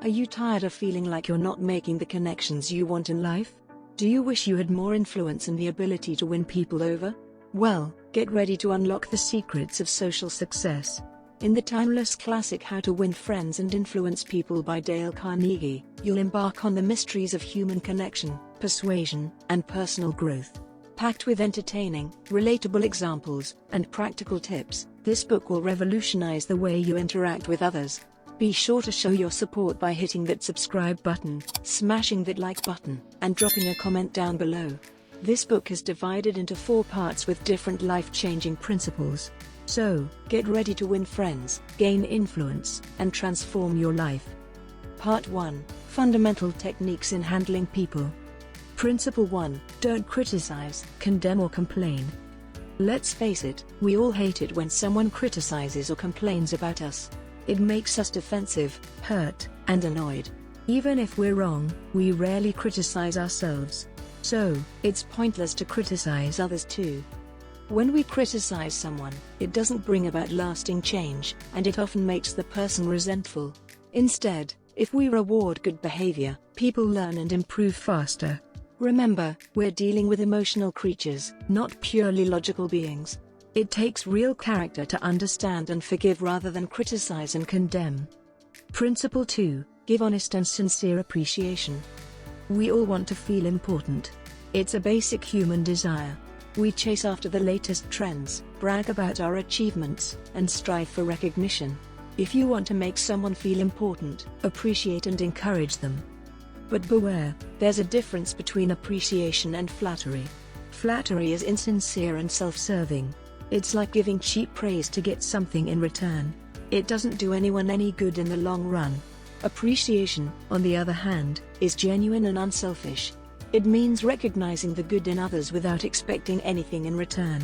Are you tired of feeling like you're not making the connections you want in life? Do you wish you had more influence and the ability to win people over? Well, get ready to unlock the secrets of social success. In the timeless classic How to Win Friends and Influence People by Dale Carnegie, you'll embark on the mysteries of human connection, persuasion, and personal growth. Packed with entertaining, relatable examples, and practical tips, this book will revolutionize the way you interact with others. Be sure to show your support by hitting that subscribe button, smashing that like button, and dropping a comment down below. This book is divided into 4 parts with different life-changing principles. So, get ready to win friends, gain influence, and transform your life. Part 1: Fundamental Techniques in Handling People. Principle 1: Don't criticize, condemn or complain. Let's face it, we all hate it when someone criticizes or complains about us. It makes us defensive, hurt, and annoyed. Even if we're wrong, we rarely criticize ourselves. So, it's pointless to criticize others too. When we criticize someone, it doesn't bring about lasting change, and it often makes the person resentful. Instead, if we reward good behavior, people learn and improve faster. Remember, we're dealing with emotional creatures, not purely logical beings. It takes real character to understand and forgive rather than criticize and condemn. Principle 2: Give honest and sincere appreciation. We all want to feel important. It's a basic human desire. We chase after the latest trends, brag about our achievements, and strive for recognition. If you want to make someone feel important, appreciate and encourage them. But beware, there's a difference between appreciation and flattery. Flattery is insincere and self-serving. It's like giving cheap praise to get something in return. It doesn't do anyone any good in the long run. Appreciation, on the other hand, is genuine and unselfish. It means recognizing the good in others without expecting anything in return.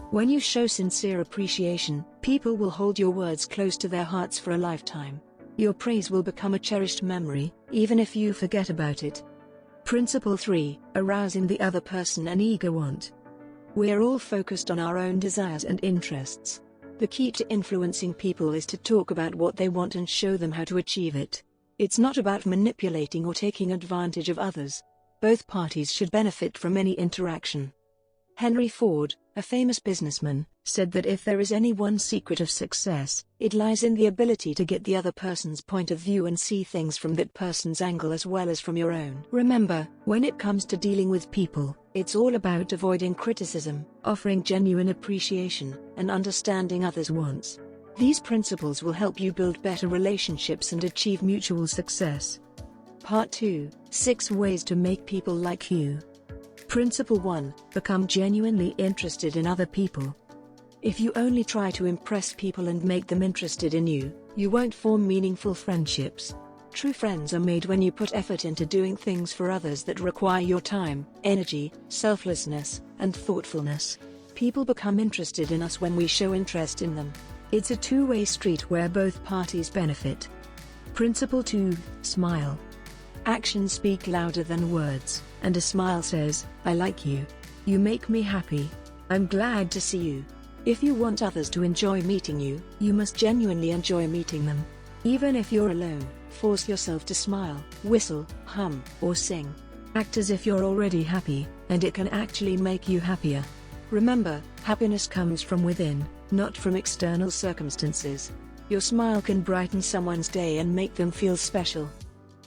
When you show sincere appreciation, people will hold your words close to their hearts for a lifetime. Your praise will become a cherished memory, even if you forget about it. Principle 3: Arousing the other person an ego want. We're all focused on our own desires and interests. The key to influencing people is to talk about what they want and show them how to achieve it. It's not about manipulating or taking advantage of others. Both parties should benefit from any interaction. Henry Ford, a famous businessman, said that if there is any one secret of success, it lies in the ability to get the other person's point of view and see things from that person's angle as well as from your own. Remember, when it comes to dealing with people, it's all about avoiding criticism, offering genuine appreciation, and understanding others' wants. These principles will help you build better relationships and achieve mutual success. Part 2: 6 Ways to Make People Like You. Principle 1: Become genuinely interested in other people. If you only try to impress people and make them interested in you, you won't form meaningful friendships. True friends are made when you put effort into doing things for others that require your time, energy, selflessness, and thoughtfulness. People become interested in us when we show interest in them. It's a two-way street where both parties benefit. Principle 2: Smile. Actions speak louder than words, and a smile says, "I like you. You make me happy. I'm glad to see you." If you want others to enjoy meeting you, you must genuinely enjoy meeting them. Even if you're alone, force yourself to smile, whistle, hum, or sing. Act as if you're already happy, and it can actually make you happier. Remember, happiness comes from within, not from external circumstances. Your smile can brighten someone's day and make them feel special.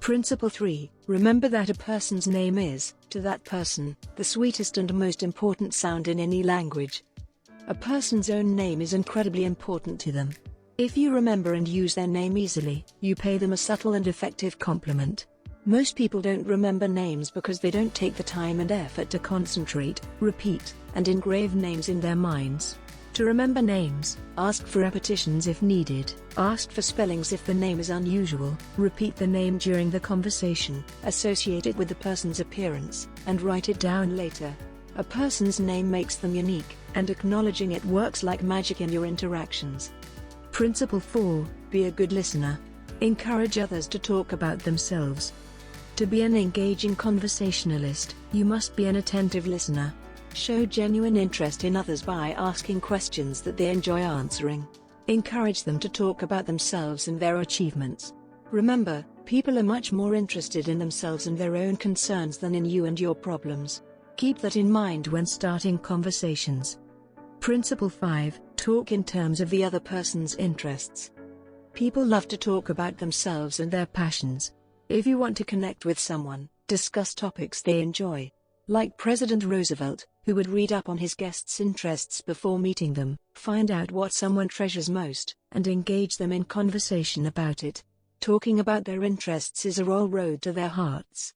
Principle 3: Remember that a person's name is, to that person, the sweetest and most important sound in any language. A person's own name is incredibly important to them. If you remember and use their name easily, you pay them a subtle and effective compliment. Most people don't remember names because they don't take the time and effort to concentrate, repeat, and engrave names in their minds. To remember names, ask for repetitions if needed, ask for spellings if the name is unusual, repeat the name during the conversation, associate it with the person's appearance, and write it down later. A person's name makes them unique, and acknowledging it works like magic in your interactions. Principle 4: Be a good listener. Encourage others to talk about themselves. To be an engaging conversationalist, you must be an attentive listener. Show genuine interest in others by asking questions that they enjoy answering. Encourage them to talk about themselves and their achievements. Remember, People are much more interested in themselves and their own concerns than in you and your problems. Keep that in mind when starting conversations. Principle 5. Talk in terms of the other person's interests. People love to talk about themselves and their passions. If you want to connect with someone, discuss topics they enjoy. Like President Roosevelt, who would read up on his guests' interests before meeting them, find out what someone treasures most, and engage them in conversation about it. Talking about their interests is a road to their hearts.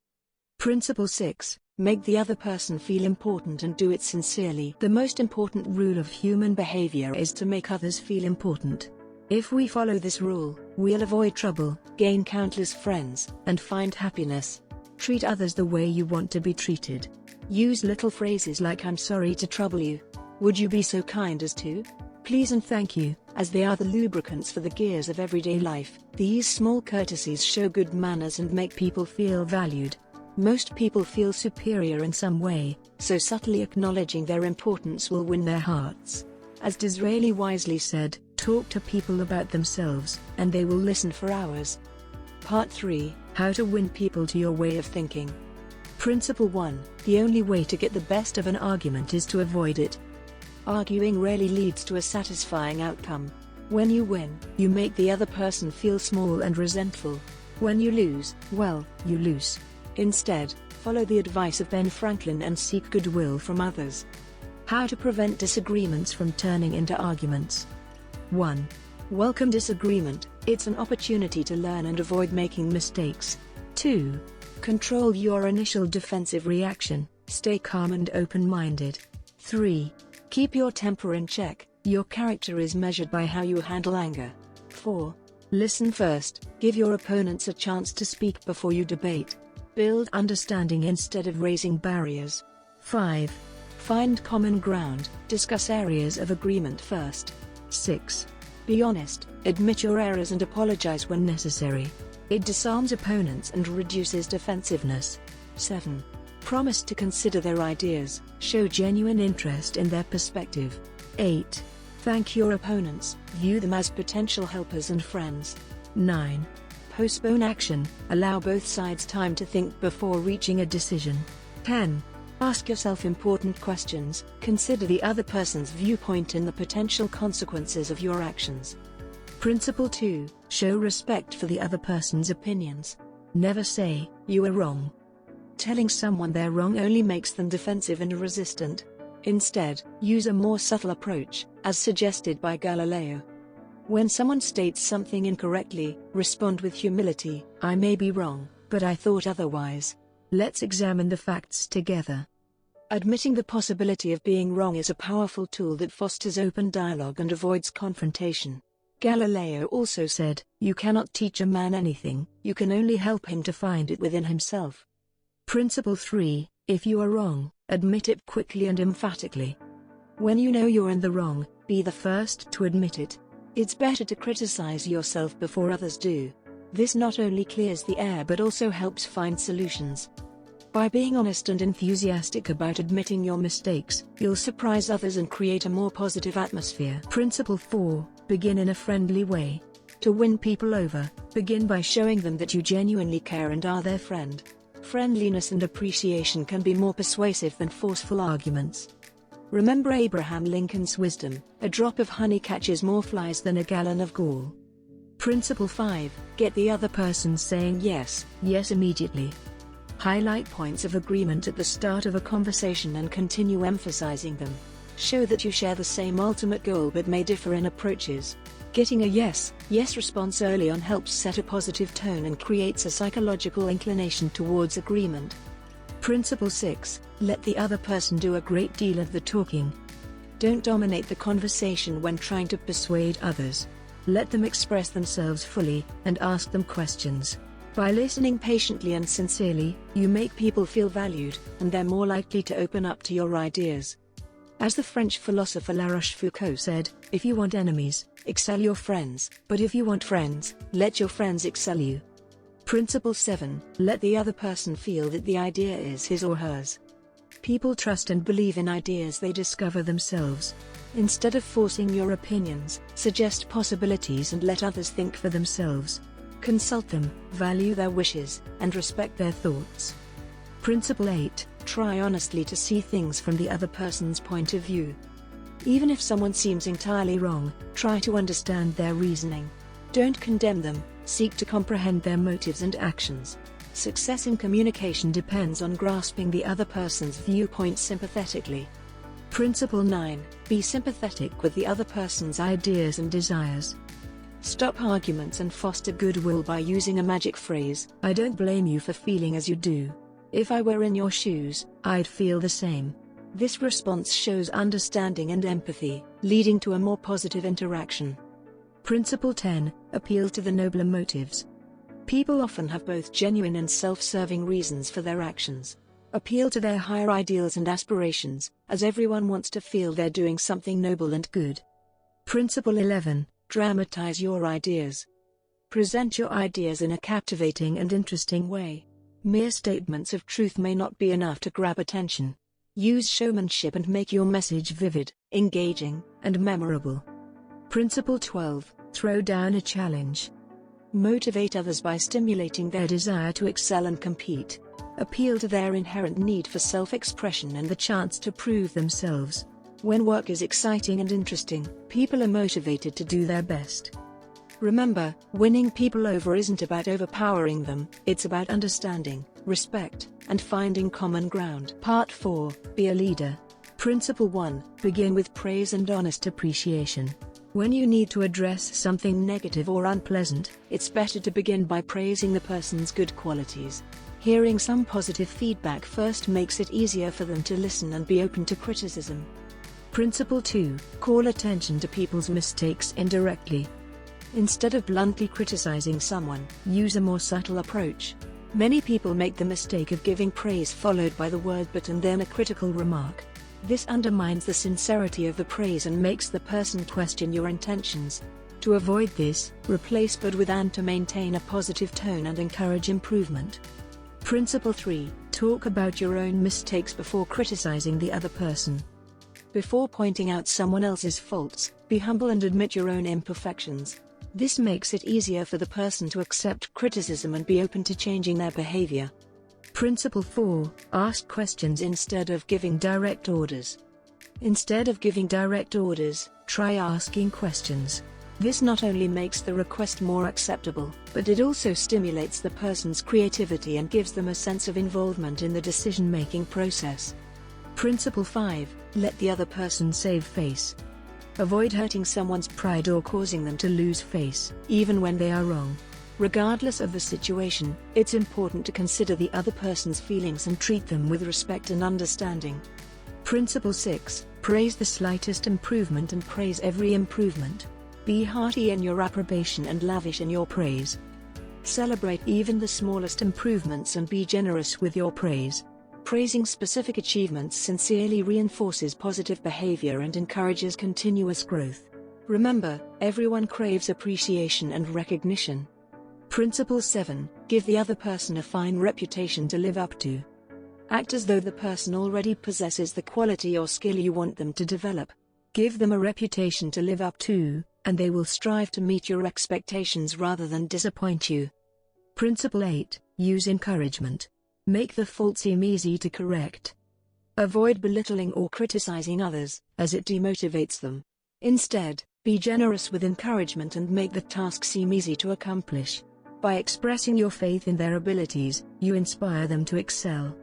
Principle 6. Make the other person feel important and do it sincerely. The most important rule of human behavior is to make others feel important. If we follow this rule, we'll avoid trouble, gain countless friends, and find happiness. Treat others the way you want to be treated. Use little phrases like "I'm sorry to trouble you. Would you be so kind as to? Please and thank you," as they are the lubricants for the gears of everyday life. These small courtesies show good manners and make people feel valued. Most people feel superior in some way, so subtly acknowledging their importance will win their hearts. As Disraeli wisely said, talk to people about themselves, and they will listen for hours. Part 3. How to win people to your way of thinking. Principle 1. The only way to get the best of an argument is to avoid it. Arguing rarely leads to a satisfying outcome. When you win, you make the other person feel small and resentful. When you lose, well, you lose. Instead, follow the advice of Ben Franklin and seek goodwill from others. How to prevent disagreements from turning into arguments. 1. Welcome disagreement. It's an opportunity to learn and avoid making mistakes. 2. Control your initial defensive reaction. Stay calm and open-minded. 3. Keep your temper in check. Your character is measured by how you handle anger. 4. Listen first. Give your opponents a chance to speak before you debate. Build understanding instead of raising barriers. 5. Find common ground. Discuss areas of agreement first. 6. Be honest. Admit your errors and apologize when necessary. It disarms opponents and reduces defensiveness. 7. Promise to consider their ideas. Show genuine interest in their perspective. 8. Thank your opponents. View them as potential helpers and friends. 9. Postpone action. Allow both sides time to think before reaching a decision. 10. Ask yourself important questions. Consider the other person's viewpoint and the potential consequences of your actions. Principle 2. Show respect for the other person's opinions. Never say, "You are wrong." Telling someone they're wrong only makes them defensive and resistant. Instead, use a more subtle approach, as suggested by Galileo. When someone states something incorrectly, respond with humility. "I may be wrong, but I thought otherwise. Let's examine the facts together." Admitting the possibility of being wrong is a powerful tool that fosters open dialogue and avoids confrontation. Galileo also said, "You cannot teach a man anything, you can only help him to find it within himself." Principle 3. If you are wrong, admit it quickly and emphatically. When you know you're in the wrong, be the first to admit it. It's better to criticize yourself before others do. This not only clears the air but also helps find solutions. By being honest and enthusiastic about admitting your mistakes, you'll surprise others and create a more positive atmosphere. Principle 4. Begin in a friendly way. To win people over, begin by showing them that you genuinely care and are their friend. Friendliness and appreciation can be more persuasive than forceful arguments. Remember Abraham Lincoln's wisdom, "A drop of honey catches more flies than a gallon of gall." Principle 5. Get the other person saying yes immediately. Highlight points of agreement at the start of a conversation and continue emphasizing them. Show that you share the same ultimate goal but may differ in approaches. Getting a yes response early on helps set a positive tone and creates a psychological inclination towards agreement. Principle 6. Let the other person do a great deal of the talking. Don't dominate the conversation when trying to persuade others. Let them express themselves fully, and ask them questions. By listening patiently and sincerely, you make people feel valued, and they're more likely to open up to your ideas. As the French philosopher La Rochefoucauld said, "If you want enemies, excel your friends, but if you want friends, let your friends excel you." Principle 7. Let the other person feel that the idea is his or hers. People trust and believe in ideas they discover themselves. Instead of forcing your opinions, suggest possibilities and let others think for themselves. Consult them, value their wishes, and respect their thoughts. Principle 8. Try honestly to see things from the other person's point of view. Even if someone seems entirely wrong, try to understand their reasoning. Don't condemn them, seek to comprehend their motives and actions. Success in communication depends on grasping the other person's viewpoint sympathetically. Principle 9. Be sympathetic with the other person's ideas and desires. Stop arguments and foster goodwill by using a magic phrase. I don't blame you for feeling as you do. If I were in your shoes, I'd feel the same. This response shows understanding and empathy, leading to a more positive interaction. Principle 10. Appeal to the nobler motives. People often have both genuine and self-serving reasons for their actions. Appeal to their higher ideals and aspirations, as everyone wants to feel they're doing something noble and good. Principle 11. Dramatize your ideas. Present your ideas in a captivating and interesting way. Mere statements of truth may not be enough to grab attention. Use showmanship and make your message vivid, engaging, and memorable. Principle 12. Throw down a challenge. Motivate others by stimulating their desire to excel and compete. Appeal to their inherent need for self-expression and the chance to prove themselves. When work is exciting and interesting, people are motivated to do their best. Remember, winning people over isn't about overpowering them, it's about understanding, respect, and finding common ground. Part 4. Be a leader. Principle 1. Begin with praise and honest appreciation. When you need to address something negative or unpleasant, it's better to begin by praising the person's good qualities. Hearing some positive feedback first makes it easier for them to listen and be open to criticism. Principle 2. Call attention to people's mistakes indirectly. Instead of bluntly criticizing someone, use a more subtle approach. Many people make the mistake of giving praise followed by the word but and then a critical remark. This undermines the sincerity of the praise and makes the person question your intentions. To avoid this, replace but with and to maintain a positive tone and encourage improvement. Principle 3. Talk about your own mistakes before criticizing the other person. Before pointing out someone else's faults, be humble and admit your own imperfections. This makes it easier for the person to accept criticism and be open to changing their behavior. Principle 4. Ask questions instead of giving direct orders. Instead of giving direct orders, try asking questions. This not only makes the request more acceptable, but it also stimulates the person's creativity and gives them a sense of involvement in the decision-making process. Principle 5. Let the other person save face. Avoid hurting someone's pride or causing them to lose face, even when they are wrong. Regardless of the situation, it's important to consider the other person's feelings and treat them with respect and understanding. Principle 6. Praise the slightest improvement and praise every improvement. Be hearty in your approbation and lavish in your praise. Celebrate even the smallest improvements and be generous with your praise. Praising specific achievements sincerely reinforces positive behavior and encourages continuous growth. Remember, everyone craves appreciation and recognition. Principle 7. Give the other person a fine reputation to live up to. Act as though the person already possesses the quality or skill you want them to develop. Give them a reputation to live up to, and they will strive to meet your expectations rather than disappoint you. Principle 8. Use encouragement. Make the fault seem easy to correct. Avoid belittling or criticizing others, as it demotivates them. Instead, be generous with encouragement and make the task seem easy to accomplish. By expressing your faith in their abilities, you inspire them to excel.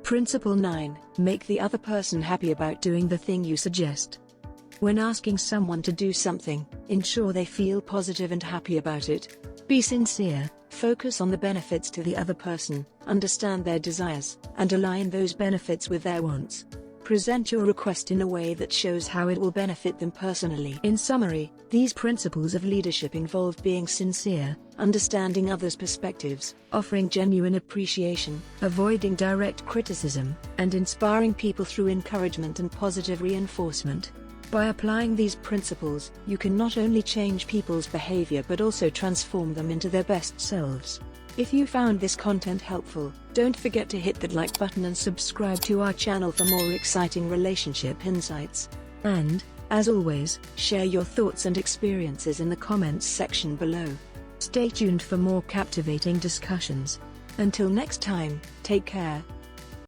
Principle 9. Make the other person happy about doing the thing you suggest. When asking someone to do something, ensure they feel positive and happy about it. Be sincere, focus on the benefits to the other person, understand their desires, and align those benefits with their wants. Present your request in a way that shows how it will benefit them personally. In summary, these principles of leadership involve being sincere, understanding others' perspectives, offering genuine appreciation, avoiding direct criticism, and inspiring people through encouragement and positive reinforcement. By applying these principles, you can not only change people's behavior but also transform them into their best selves. If you found this content helpful, don't forget to hit that like button and subscribe to our channel for more exciting relationship insights. And, as always, share your thoughts and experiences in the comments section below. Stay tuned for more captivating discussions. Until next time, take care.